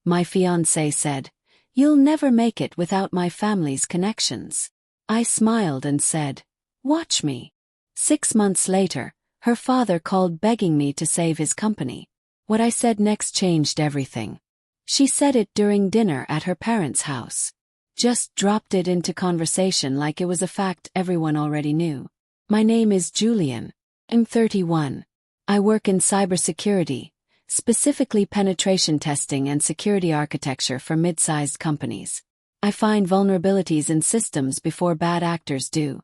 my fiancé said. "You'll never make it without my family's connections." I smiled and said, "Watch me." 6 months later, her father called begging me to save his company. What I said next changed everything. She said it during dinner at her parents' house. Just dropped it into conversation like it was a fact everyone already knew. "My name is Julian. I'm 31. I work in cybersecurity, specifically penetration testing and security architecture for mid-sized companies. I find vulnerabilities in systems before bad actors do.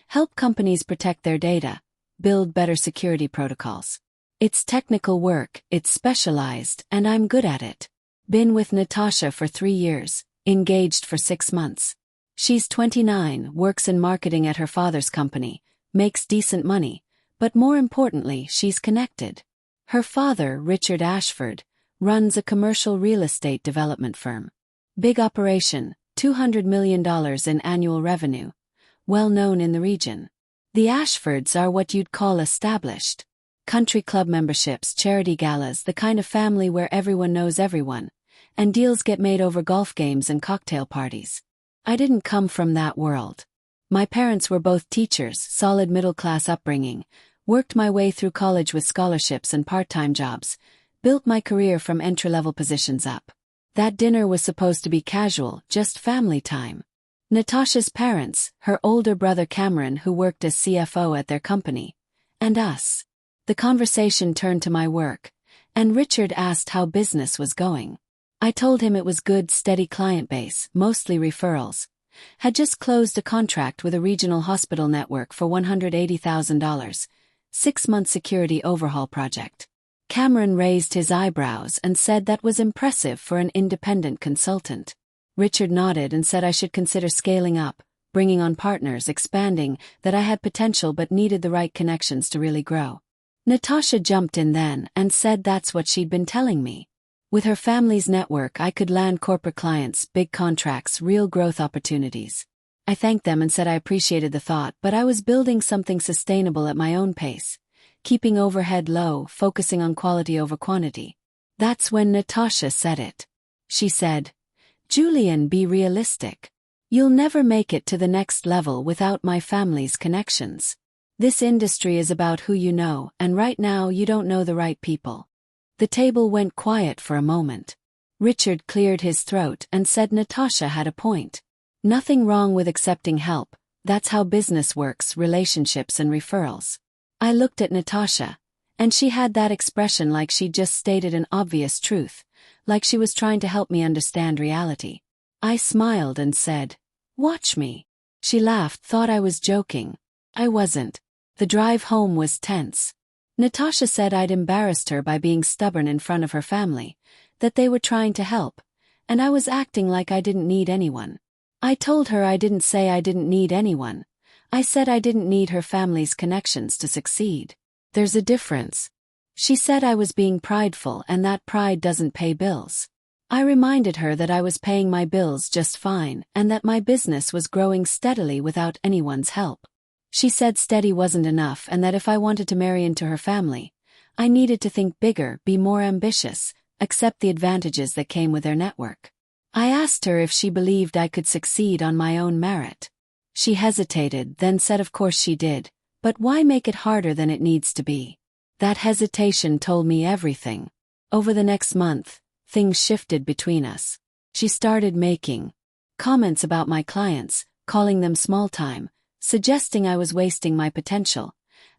Help companies protect their data, build better security protocols. It's technical work, it's specialized, and I'm good at it. Been with Natasha for 3 years, engaged for 6 months. She's 29, works in marketing at her father's company, makes decent money, but more importantly, she's connected. Her father, Richard Ashford, runs a commercial real estate development firm. Big operation, $200 million in annual revenue, well known in the region. The Ashfords are what you'd call established. Country club memberships, charity galas, the kind of family where everyone knows everyone, and deals get made over golf games and cocktail parties. I didn't come from that world. My parents were both teachers, solid middle-class upbringing, worked my way through college with scholarships and part-time jobs, built my career from entry-level positions up. That dinner was supposed to be casual, just family time. Natasha's parents, her older brother Cameron who worked as CFO at their company, and us. The conversation turned to my work, and Richard asked how business was going. I told him it was good, steady client base, mostly referrals. Had just closed a contract with a regional hospital network for $180,000, 6-month security overhaul project. Cameron raised his eyebrows and said that was impressive for an independent consultant. Richard nodded and said I should consider scaling up, bringing on partners, expanding, that I had potential but needed the right connections to really grow. Natasha jumped in then and said that's what she'd been telling me. With her family's network I could land corporate clients, big contracts, real growth opportunities. I thanked them and said I appreciated the thought, but I was building something sustainable at my own pace, keeping overhead low, focusing on quality over quantity. That's when Natasha said it. She said, "Julian, be realistic. You'll never make it to the next level without my family's connections. This industry is about who you know, and right now you don't know the right people." The table went quiet for a moment. Richard cleared his throat and said Natasha had a point. Nothing wrong with accepting help, that's how business works, relationships and referrals. I looked at Natasha, and she had that expression like she'd just stated an obvious truth, like she was trying to help me understand reality. I smiled and said, "Watch me." She laughed, thought I was joking. I wasn't. The drive home was tense. Natasha said I'd embarrassed her by being stubborn in front of her family, that they were trying to help, and I was acting like I didn't need anyone. I told her I didn't say I didn't need anyone. I said I didn't need her family's connections to succeed. There's a difference. She said I was being prideful and that pride doesn't pay bills. I reminded her that I was paying my bills just fine and that my business was growing steadily without anyone's help. She said steady wasn't enough and that if I wanted to marry into her family, I needed to think bigger, be more ambitious, accept the advantages that came with their network. I asked her if she believed I could succeed on my own merit. She hesitated, then said of course she did, but why make it harder than it needs to be? That hesitation told me everything. Over the next month, things shifted between us. She started making comments about my clients, calling them small time, suggesting I was wasting my potential,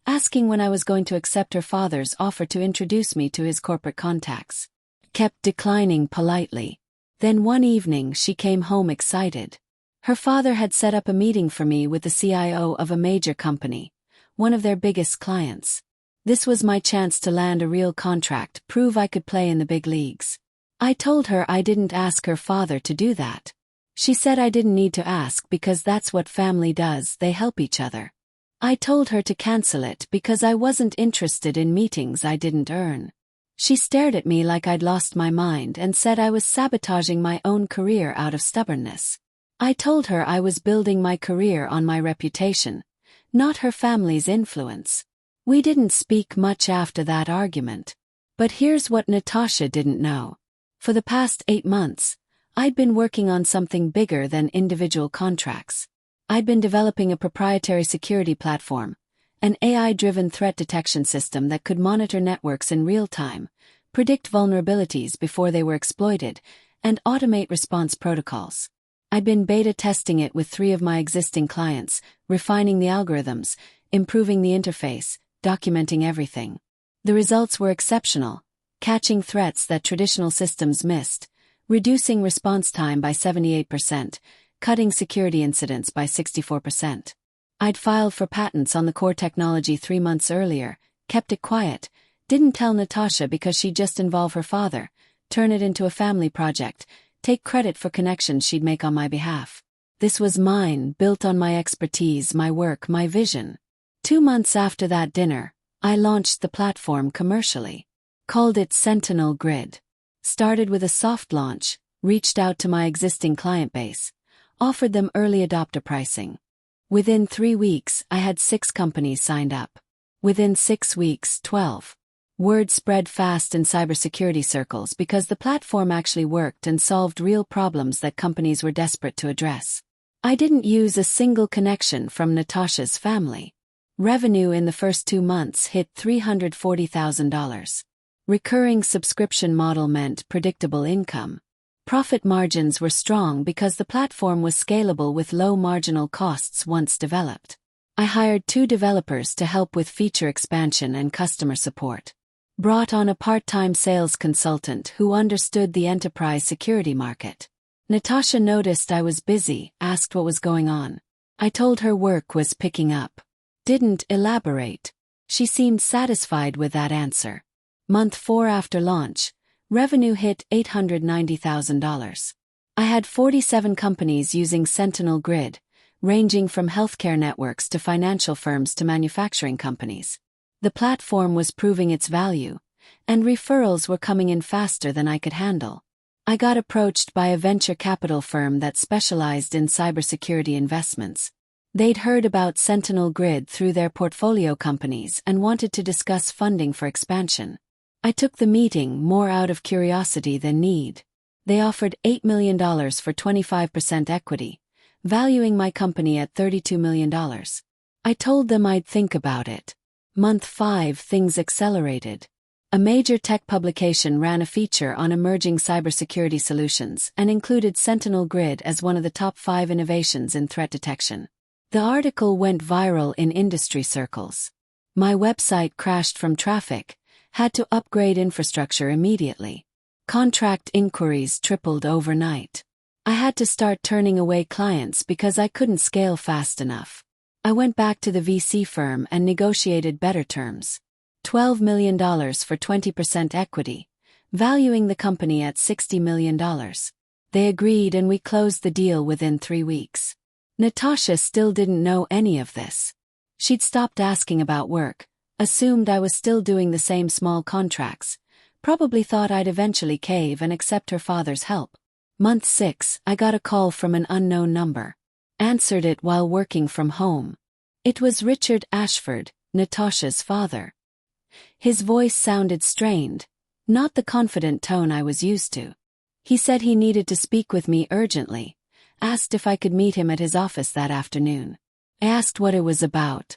asking when I was going to accept her father's offer to introduce me to his corporate contacts. Kept declining politely. Then one evening she came home excited. Her father had set up a meeting for me with the CIO of a major company, one of their biggest clients. This was my chance to land a real contract, prove I could play in the big leagues. I told her I didn't ask her father to do that. She said I didn't need to ask because that's what family does, they help each other. I told her to cancel it because I wasn't interested in meetings I didn't earn. She stared at me like I'd lost my mind and said I was sabotaging my own career out of stubbornness. I told her I was building my career on my reputation, not her family's influence. We didn't speak much after that argument. But here's what Natasha didn't know. For the past 8 months, I'd been working on something bigger than individual contracts. I'd been developing a proprietary security platform, an AI-driven threat detection system that could monitor networks in real time, predict vulnerabilities before they were exploited, and automate response protocols. I'd been beta testing it with 3 of my existing clients, refining the algorithms, improving the interface, documenting everything. The results were exceptional, catching threats that traditional systems missed, reducing response time by 78%, cutting security incidents by 64%. I'd filed for patents on the core technology 3 months earlier, kept it quiet, didn't tell Natasha because she'd just involve her father, turn it into a family project, take credit for connections she'd make on my behalf. This was mine, built on my expertise, my work, my vision. 2 months after that dinner, I launched the platform commercially. Called it Sentinel Grid. Started with a soft launch, reached out to my existing client base, offered them early adopter pricing. Within 3 weeks, I had 6 companies signed up. Within 6 weeks, 12. Word spread fast in cybersecurity circles because the platform actually worked and solved real problems that companies were desperate to address. I didn't use a single connection from Natasha's family. Revenue in the first 2 months hit $340,000. Recurring subscription model meant predictable income. Profit margins were strong because the platform was scalable with low marginal costs once developed. I hired 2 developers to help with feature expansion and customer support. Brought on a part-time sales consultant who understood the enterprise security market. Natasha noticed I was busy, asked what was going on. I told her work was picking up. Didn't elaborate. She seemed satisfied with that answer. Month 4 after launch, revenue hit $890,000. I had 47 companies using Sentinel Grid, ranging from healthcare networks to financial firms to manufacturing companies. The platform was proving its value, and referrals were coming in faster than I could handle. I got approached by a venture capital firm that specialized in cybersecurity investments. They'd heard about Sentinel Grid through their portfolio companies and wanted to discuss funding for expansion. I took the meeting more out of curiosity than need. They offered $8 million for 25% equity, valuing my company at $32 million. I told them I'd think about it. Month 5, things accelerated. A major tech publication ran a feature on emerging cybersecurity solutions and included Sentinel Grid as one of the top 5 innovations in threat detection. The article went viral in industry circles. My website crashed from traffic, had to upgrade infrastructure immediately. Contract inquiries tripled overnight. I had to start turning away clients because I couldn't scale fast enough. I went back to the VC firm and negotiated better terms. $12 million for 20% equity, valuing the company at $60 million. They agreed and we closed the deal within 3 weeks. Natasha still didn't know any of this. She'd stopped asking about work, assumed I was still doing the same small contracts, probably thought I'd eventually cave and accept her father's help. Month 6, I got a call from an unknown number. Answered it while working from home. It was Richard Ashford, Natasha's father. His voice sounded strained, not the confident tone I was used to. He said he needed to speak with me urgently, asked if I could meet him at his office that afternoon. I asked what it was about.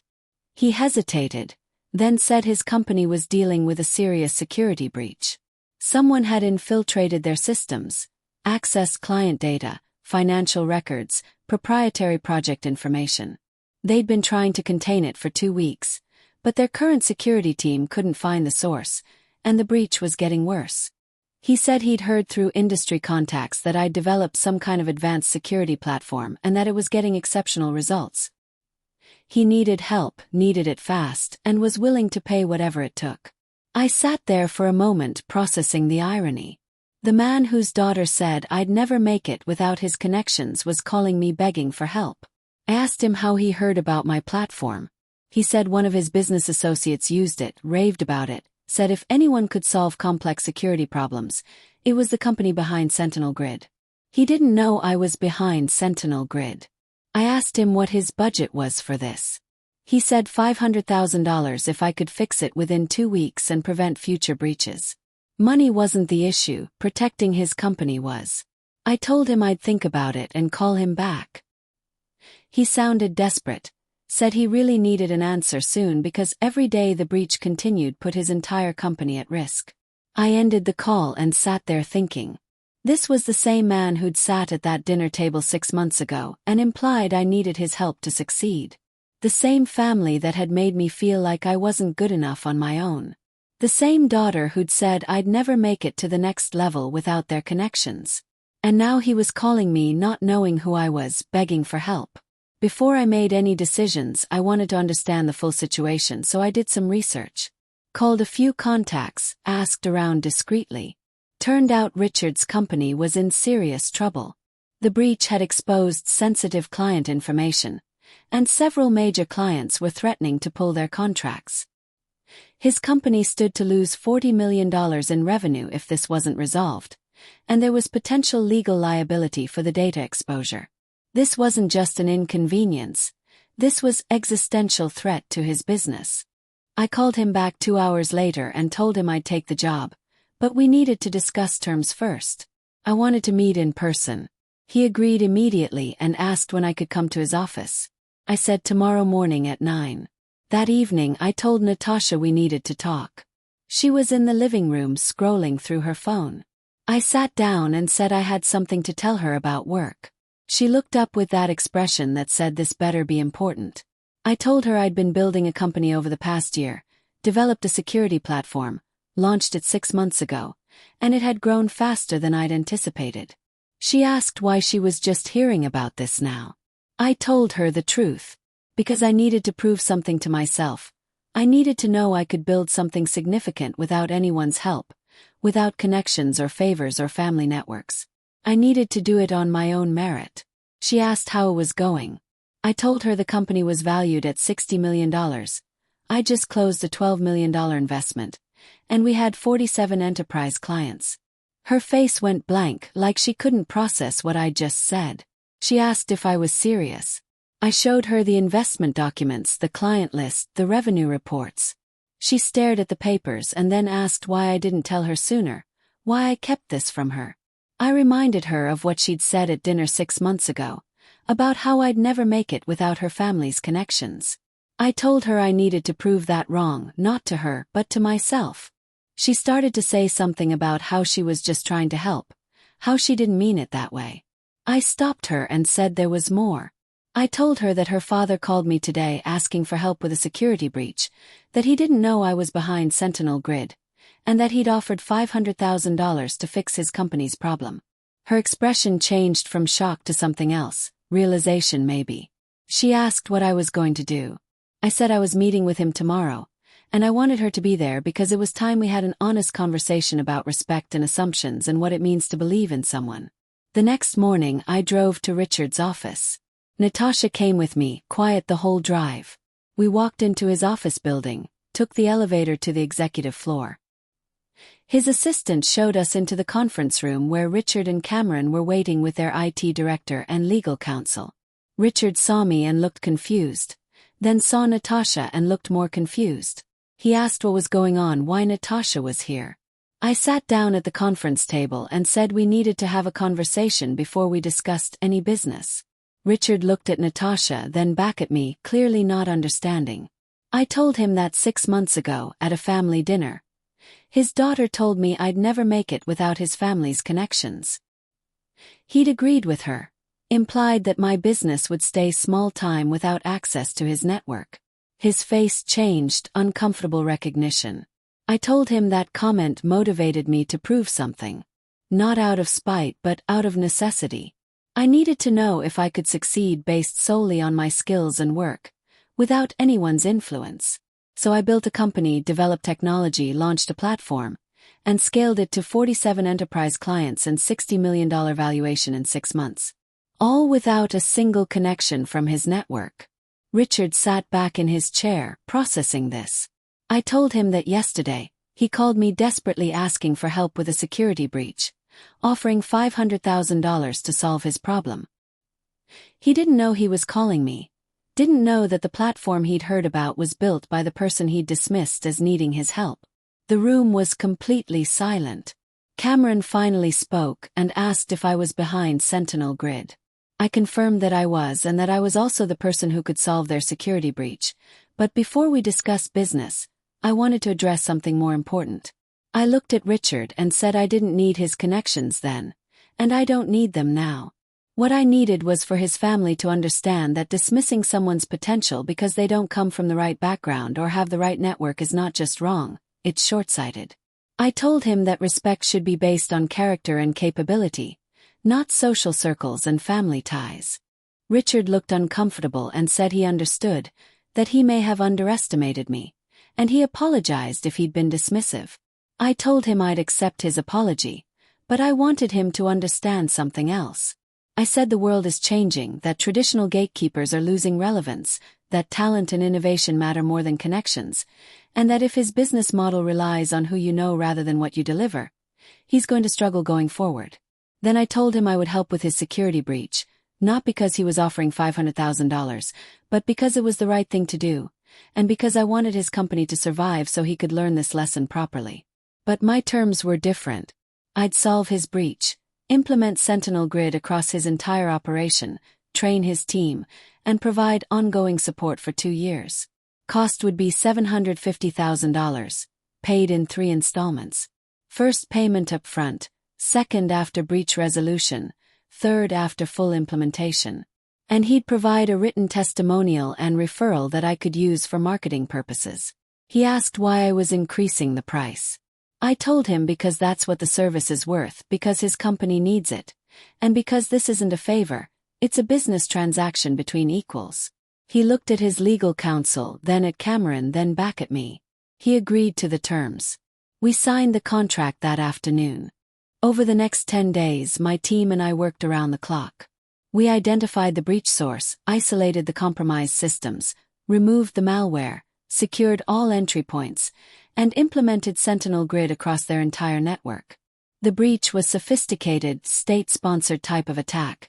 He hesitated, then said his company was dealing with a serious security breach. Someone had infiltrated their systems, accessed client data, financial records, proprietary project information. They'd been trying to contain it for 2 weeks, but their current security team couldn't find the source, and the breach was getting worse. He said he'd heard through industry contacts that I'd developed some kind of advanced security platform and that it was getting exceptional results. He needed help, needed it fast, and was willing to pay whatever it took. I sat there for a moment processing the irony. The man whose daughter said I'd never make it without his connections was calling me begging for help. I asked him how he heard about my platform. He said one of his business associates used it, raved about it, said if anyone could solve complex security problems, it was the company behind Sentinel Grid. He didn't know I was behind Sentinel Grid. I asked him what his budget was for this. He said $500,000 if I could fix it within 2 weeks and prevent future breaches. Money wasn't the issue, protecting his company was. I told him I'd think about it and call him back. He sounded desperate, said he really needed an answer soon because every day the breach continued put his entire company at risk. I ended the call and sat there thinking. This was the same man who'd sat at that dinner table 6 months ago and implied I needed his help to succeed. The same family that had made me feel like I wasn't good enough on my own. The same daughter who'd said I'd never make it to the next level without their connections. And now he was calling me not knowing who I was, begging for help. Before I made any decisions, I wanted to understand the full situation, so I did some research. Called a few contacts, asked around discreetly. Turned out Richard's company was in serious trouble. The breach had exposed sensitive client information, and several major clients were threatening to pull their contracts. His company stood to lose $40 million in revenue if this wasn't resolved, and there was potential legal liability for the data exposure. This wasn't just an inconvenience, this was existential threat to his business. I called him back 2 hours later and told him I'd take the job, but we needed to discuss terms first. I wanted to meet in person. He agreed immediately and asked when I could come to his office. I said tomorrow morning at 9. That evening I told Natasha we needed to talk. She was in the living room scrolling through her phone. I sat down and said I had something to tell her about work. She looked up with that expression that said this better be important. I told her I'd been building a company over the past year, developed a security platform, launched it 6 months ago, and it had grown faster than I'd anticipated. She asked why she was just hearing about this now. I told her the truth. Because I needed to prove something to myself. I needed to know I could build something significant without anyone's help, without connections or favors or family networks. I needed to do it on my own merit. She asked how it was going. I told her the company was valued at $60 million. I just closed a $12 million investment, and we had 47 enterprise clients. Her face went blank, like she couldn't process what I'd just said. She asked if I was serious. I showed her the investment documents, the client list, the revenue reports. She stared at the papers and then asked why I didn't tell her sooner, why I kept this from her. I reminded her of what she'd said at dinner 6 months ago, about how I'd never make it without her family's connections. I told her I needed to prove that wrong, not to her, but to myself. She started to say something about how she was just trying to help, how she didn't mean it that way. I stopped her and said there was more. I told her that her father called me today asking for help with a security breach, that he didn't know I was behind Sentinel Grid, and that he'd offered $500,000 to fix his company's problem. Her expression changed from shock to something else, realization maybe. She asked what I was going to do. I said I was meeting with him tomorrow, and I wanted her to be there because it was time we had an honest conversation about respect and assumptions and what it means to believe in someone. The next morning I drove to Richard's office. Natasha came with me, quiet the whole drive. We walked into his office building, took the elevator to the executive floor. His assistant showed us into the conference room where Richard and Cameron were waiting with their IT director and legal counsel. Richard saw me and looked confused, then saw Natasha and looked more confused. He asked what was going on, why Natasha was here. I sat down at the conference table and said we needed to have a conversation before we discussed any business. Richard looked at Natasha, then back at me, clearly not understanding. I told him that 6 months ago, at a family dinner, his daughter told me I'd never make it without his family's connections. He'd agreed with her, implied that my business would stay small time without access to his network. His face changed, uncomfortable recognition. I told him that comment motivated me to prove something. Not out of spite but out of necessity. I needed to know if I could succeed based solely on my skills and work, without anyone's influence. So I built a company, developed technology, launched a platform, and scaled it to 47 enterprise clients and $60 million valuation in 6 months. All without a single connection from his network. Richard sat back in his chair, processing this. I told him that yesterday, he called me desperately asking for help with a security breach, offering $500,000 to solve his problem. He didn't know he was calling me, didn't know that the platform he'd heard about was built by the person he'd dismissed as needing his help. The room was completely silent. Cameron finally spoke and asked if I was behind Sentinel Grid. I confirmed that I was and that I was also the person who could solve their security breach. But before we discussed business, I wanted to address something more important. I looked at Richard and said I didn't need his connections then, and I don't need them now. What I needed was for his family to understand that dismissing someone's potential because they don't come from the right background or have the right network is not just wrong, it's short-sighted. I told him that respect should be based on character and capability, not social circles and family ties. Richard looked uncomfortable and said he understood, that he may have underestimated me, and he apologized if he'd been dismissive. I told him I'd accept his apology, but I wanted him to understand something else. I said the world is changing, that traditional gatekeepers are losing relevance, that talent and innovation matter more than connections, and that if his business model relies on who you know rather than what you deliver, he's going to struggle going forward. Then I told him I would help with his security breach, not because he was offering $500,000, but because it was the right thing to do, and because I wanted his company to survive so he could learn this lesson properly. But my terms were different. I'd solve his breach, implement Sentinel Grid across his entire operation, train his team, and provide ongoing support for 2 years. Cost would be $750,000, paid in 3 installments. First payment up front, second after breach resolution, third after full implementation. And he'd provide a written testimonial and referral that I could use for marketing purposes. He asked why I was increasing the price. I told him because that's what the service is worth, because his company needs it, and because this isn't a favor, it's a business transaction between equals. He looked at his legal counsel, then at Cameron, then back at me. He agreed to the terms. We signed the contract that afternoon. Over the next 10 days, my team and I worked around the clock. We identified the breach source, isolated the compromised systems, removed the malware, secured all entry points, and implemented Sentinel Grid across their entire network. The breach was sophisticated, state-sponsored type of attack,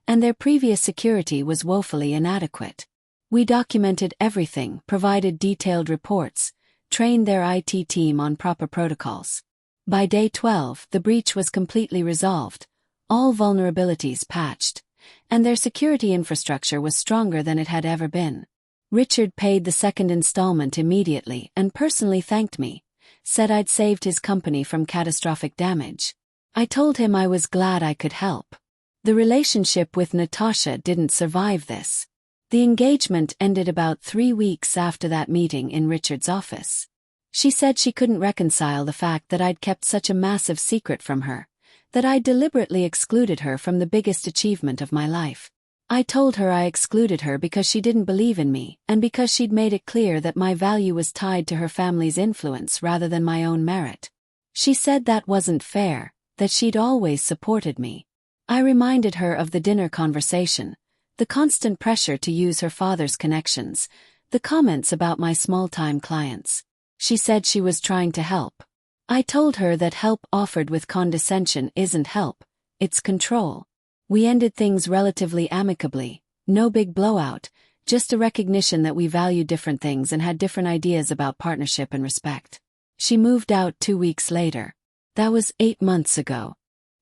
and their previous security was woefully inadequate. We documented everything, provided detailed reports, trained their IT team on proper protocols. By day 12, the breach was completely resolved, all vulnerabilities patched, and their security infrastructure was stronger than it had ever been. Richard paid the second installment immediately and personally thanked me, said I'd saved his company from catastrophic damage. I told him I was glad I could help. The relationship with Natasha didn't survive this. The engagement ended about 3 weeks after that meeting in Richard's office. She said she couldn't reconcile the fact that I'd kept such a massive secret from her, that I'd deliberately excluded her from the biggest achievement of my life. I told her I excluded her because she didn't believe in me, and because she'd made it clear that my value was tied to her family's influence rather than my own merit. She said that wasn't fair, that she'd always supported me. I reminded her of the dinner conversation, the constant pressure to use her father's connections, the comments about my small-time clients. She said she was trying to help. I told her that help offered with condescension isn't help, it's control. We ended things relatively amicably, no big blowout, just a recognition that we valued different things and had different ideas about partnership and respect. She moved out 2 weeks later. That was 8 months ago.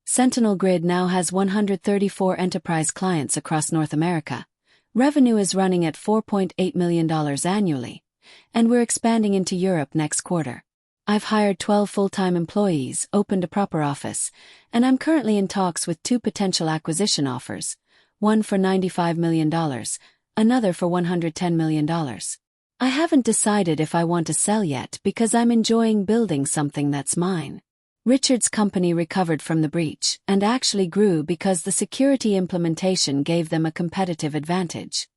Sentinel Grid now has 134 enterprise clients across North America. Revenue is running at $4.8 million annually, and we're expanding into Europe next quarter. I've hired 12 full-time employees, opened a proper office, and I'm currently in talks with 2 potential acquisition offers, one for $95 million, another for $110 million. I haven't decided if I want to sell yet because I'm enjoying building something that's mine. Richard's company recovered from the breach and actually grew because the security implementation gave them a competitive advantage.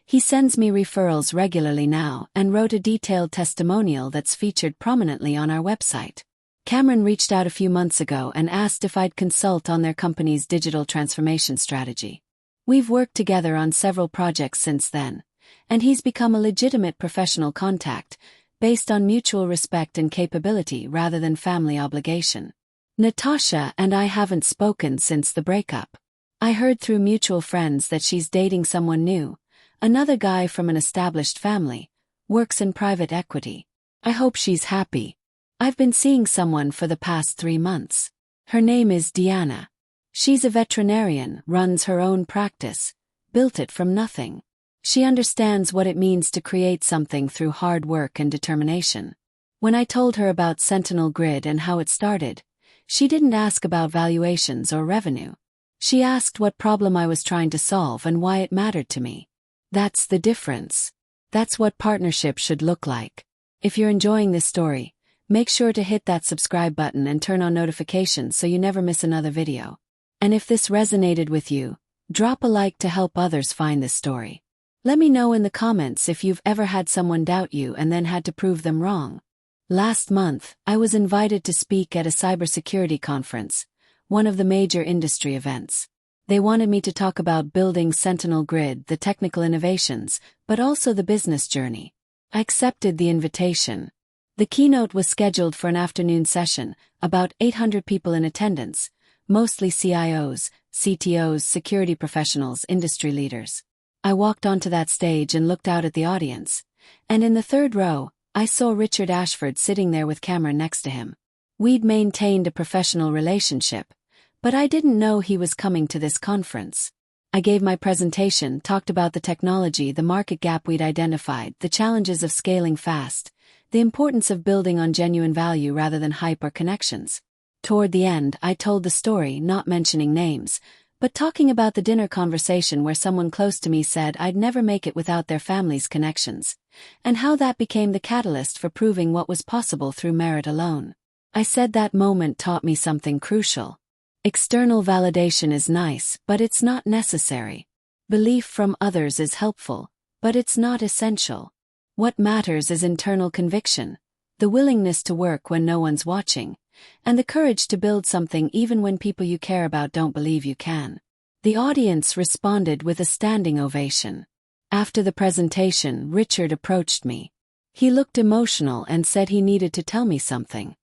He sends me referrals regularly now and wrote a detailed testimonial that's featured prominently on our website. Cameron reached out a few months ago and asked if I'd consult on their company's digital transformation strategy. We've worked together on several projects since then, and he's become a legitimate professional contact, based on mutual respect and capability rather than family obligation. Natasha and I haven't spoken since the breakup. I heard through mutual friends that she's dating someone new, another guy from an established family, works in private equity. I hope she's happy. I've been seeing someone for the past 3 months. Her name is Deanna. She's a veterinarian, runs her own practice, built it from nothing. She understands what it means to create something through hard work and determination. When I told her about Sentinel Grid and how it started, she didn't ask about valuations or revenue. She asked what problem I was trying to solve and why it mattered to me. That's the difference. That's what partnership should look like. If you're enjoying this story, make sure to hit that subscribe button and turn on notifications so you never miss another video. And if this resonated with you, drop a like to help others find this story. Let me know in the comments if you've ever had someone doubt you and then had to prove them wrong. Last month, I was invited to speak at a cybersecurity conference, one of the major industry events. They wanted me to talk about building Sentinel Grid, the technical innovations, but also the business journey. I accepted the invitation. The keynote was scheduled for an afternoon session, about 800 people in attendance, mostly CIOs, CTOs, security professionals, industry leaders. I walked onto that stage and looked out at the audience, and in the third row, I saw Richard Ashford sitting there with Cameron next to him. We'd maintained a professional relationship, but I didn't know he was coming to this conference. I gave my presentation, talked about the technology, the market gap we'd identified, the challenges of scaling fast, the importance of building on genuine value rather than hype or connections. Toward the end, I told the story, not mentioning names, but talking about the dinner conversation where someone close to me said I'd never make it without their family's connections, and how that became the catalyst for proving what was possible through merit alone. I said that moment taught me something crucial. External validation is nice, but it's not necessary. Belief from others is helpful, but it's not essential. What matters is internal conviction, the willingness to work when no one's watching, and the courage to build something even when people you care about don't believe you can. The audience responded with a standing ovation. After the presentation, Richard approached me. He looked emotional and said he needed to tell me something.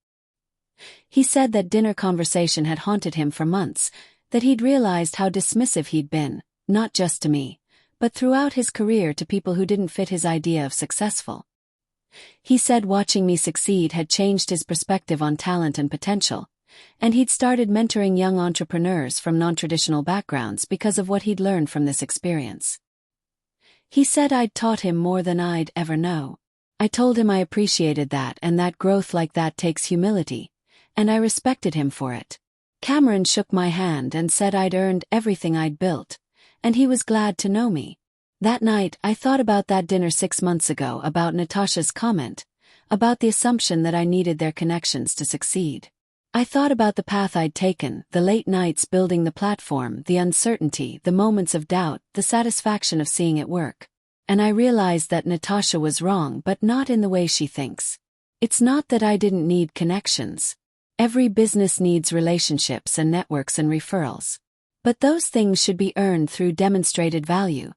He said that dinner conversation had haunted him for months, that he'd realized how dismissive he'd been, not just to me, but throughout his career to people who didn't fit his idea of successful. He said watching me succeed had changed his perspective on talent and potential, and he'd started mentoring young entrepreneurs from non-traditional backgrounds because of what he'd learned from this experience. He said I'd taught him more than I'd ever know. I told him I appreciated that and that growth like that takes humility, and I respected him for it. Cameron shook my hand and said I'd earned everything I'd built, and he was glad to know me. That night, I thought about that dinner 6 months ago, about Natasha's comment, about the assumption that I needed their connections to succeed. I thought about the path I'd taken, the late nights building the platform, the uncertainty, the moments of doubt, the satisfaction of seeing it work. And I realized that Natasha was wrong, but not in the way she thinks. It's not that I didn't need connections. Every business needs relationships and networks and referrals. But those things should be earned through demonstrated value,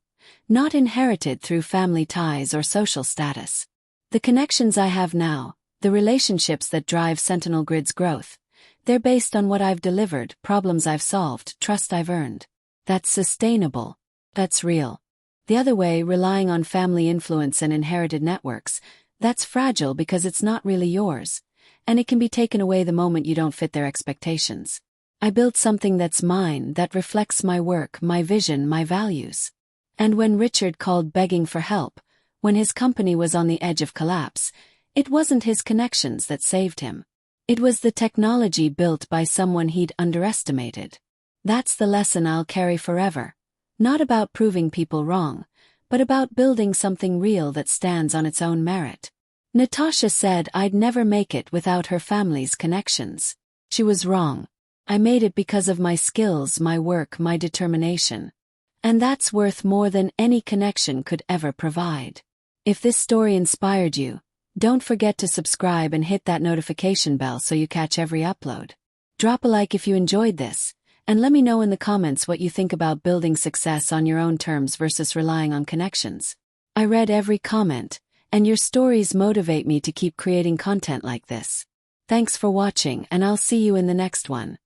not inherited through family ties or social status. The connections I have now, the relationships that drive Sentinel Grid's growth, they're based on what I've delivered, problems I've solved, trust I've earned. That's sustainable. That's real. The other way, relying on family influence and inherited networks, that's fragile because it's not really yours, and it can be taken away the moment you don't fit their expectations. I built something that's mine, that reflects my work, my vision, my values. And when Richard called begging for help, when his company was on the edge of collapse, it wasn't his connections that saved him. It was the technology built by someone he'd underestimated. That's the lesson I'll carry forever. Not about proving people wrong, but about building something real that stands on its own merit. Natasha said I'd never make it without her family's connections. She was wrong. I made it because of my skills, my work, my determination. And that's worth more than any connection could ever provide. If this story inspired you, don't forget to subscribe and hit that notification bell so you catch every upload. Drop a like if you enjoyed this, and let me know in the comments what you think about building success on your own terms versus relying on connections. I read every comment, and your stories motivate me to keep creating content like this. Thanks for watching, and I'll see you in the next one.